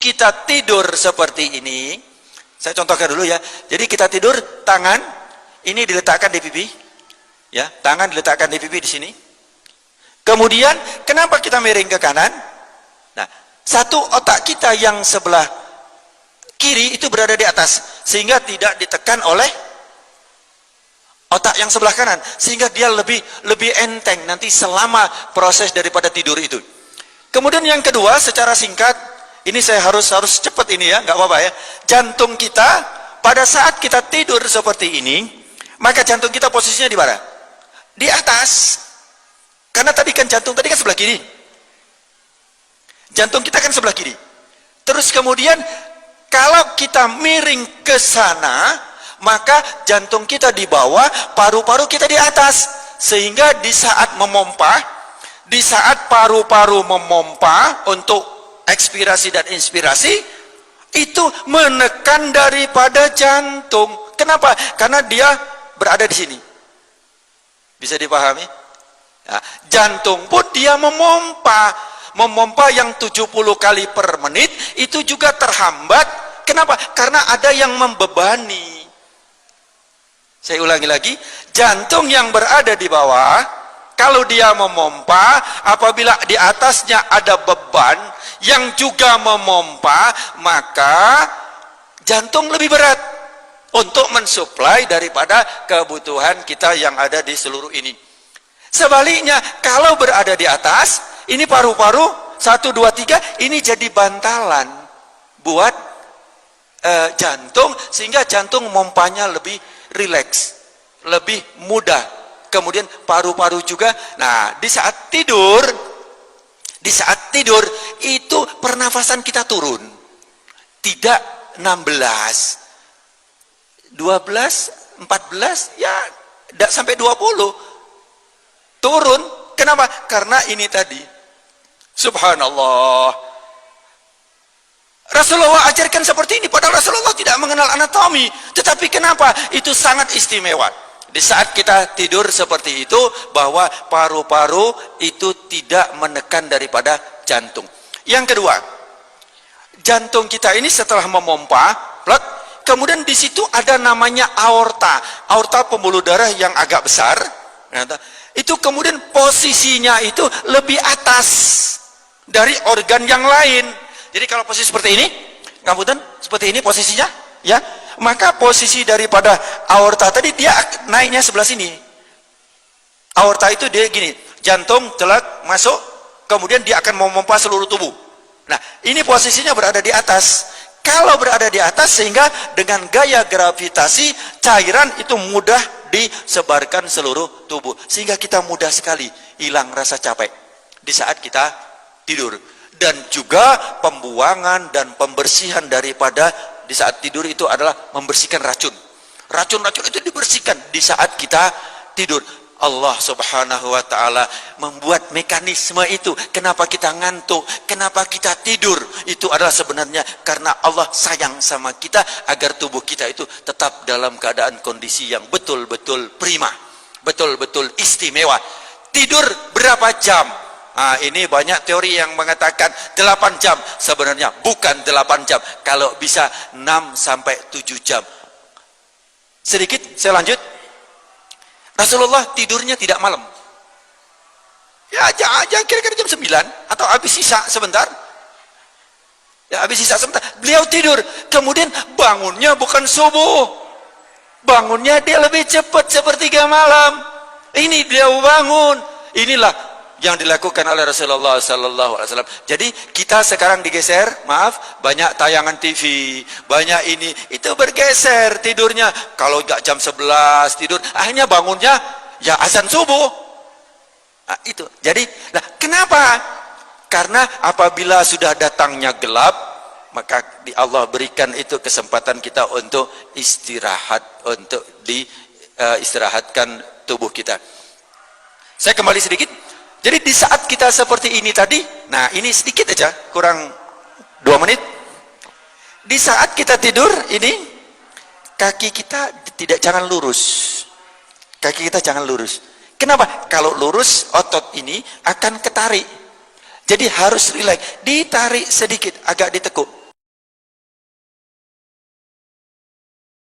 kita tidur seperti ini, saya contohkan dulu ya. Jadi kita tidur, tangan ini diletakkan di pipi, ya, tangan diletakkan di pipi di sini. Kemudian kenapa kita miring ke kanan? Nah, satu otak kita yang sebelah kiri itu berada di atas, sehingga tidak ditekan oleh otak yang sebelah kanan, sehingga dia lebih enteng nanti selama proses daripada tidur itu. Kemudian yang kedua, secara singkat, ini saya harus cepat ini ya, nggak apa-apa ya. Jantung kita pada saat kita tidur seperti ini, maka jantung kita posisinya di mana? Di atas. Karena tadi kan jantung tadi kan sebelah kiri. Jantung kita kan sebelah kiri. Terus kemudian kalau kita miring ke sana, maka jantung kita di bawah, paru-paru kita di atas. Sehingga di saat memompa, di saat paru-paru memompa untuk ekspirasi dan inspirasi, itu menekan daripada jantung. Kenapa? Karena dia berada di sini. Bisa dipahami? Nah, jantung pun dia memompa yang 70 kali per menit, itu juga terhambat. Kenapa? Karena ada yang membebani. Saya ulangi lagi, jantung yang berada di bawah, kalau dia memompa, apabila di atasnya ada beban yang juga memompa, maka jantung lebih berat untuk mensuplai daripada kebutuhan kita yang ada di seluruh ini. Sebaliknya, kalau berada di atas, ini paru-paru 1, 2, 3, ini jadi bantalan buat jantung, sehingga jantung mompanya lebih rileks, lebih mudah. Kemudian paru-paru juga. Nah, di saat tidur itu pernafasan kita turun. Tidak 16, 12, 14, ya tidak sampai 20. Turun. Kenapa? Karena ini tadi. Subhanallah. Rasulullah ajarkan seperti ini, padahal Rasulullah tidak mengenal anatomi. Tetapi kenapa? Itu sangat istimewa. Di saat kita tidur seperti itu, bahwa paru-paru itu tidak menekan daripada jantung. Yang kedua, jantung kita ini setelah memompa, kemudian di situ ada namanya aorta. Aorta pembuluh darah yang agak besar. Itu kemudian posisinya itu lebih atas dari organ yang lain. Jadi kalau posisi seperti ini, ngapunten, seperti ini posisinya, ya, maka posisi daripada aorta tadi dia naiknya sebelah sini. Aorta itu dia gini, jantung telak masuk, kemudian dia akan memompa seluruh tubuh. Nah, ini posisinya berada di atas. Kalau berada di atas, sehingga dengan gaya gravitasi cairan itu mudah disebarkan seluruh tubuh, sehingga kita mudah sekali hilang rasa capek di saat kita tidur. Dan juga pembuangan dan pembersihan daripada di saat tidur itu adalah membersihkan racun. Racun-racun itu dibersihkan di saat kita tidur. Allah subhanahu wa ta'ala membuat mekanisme itu. Kenapa kita ngantuk, kenapa kita tidur, itu adalah sebenarnya karena Allah sayang sama kita, agar tubuh kita itu tetap dalam keadaan kondisi yang betul-betul prima, betul-betul istimewa. Tidur berapa jam? Nah, ini banyak teori yang mengatakan 8 jam. Sebenarnya bukan 8 jam, kalau bisa 6 sampai 7 jam. Sedikit saya lanjut. Rasulullah tidurnya tidak malam. Ya aja kira-kira jam 9 atau habis sisa sebentar. Ya habis sisa sebentar. Beliau tidur, kemudian bangunnya bukan subuh. Bangunnya dia lebih cepat, sepertiga malam. Ini beliau bangun. Inilah yang dilakukan oleh Rasulullah sallallahu alaihi wasallam. Jadi kita sekarang digeser, maaf, banyak tayangan TV, banyak ini, itu bergeser tidurnya. Kalau enggak jam 11 tidur, akhirnya bangunnya ya azan subuh. Nah, itu. Jadi, kenapa? Karena apabila sudah datangnya gelap, maka Allah berikan itu kesempatan kita untuk istirahat, untuk istirahatkan tubuh kita. Saya kembali sedikit. Jadi di saat kita seperti ini tadi, nah ini sedikit aja, kurang 2 menit. Di saat kita tidur ini, kaki kita jangan lurus. Kaki kita jangan lurus. Kenapa? Kalau lurus, otot ini akan ketarik. Jadi harus rileks, ditarik sedikit, agak ditekuk.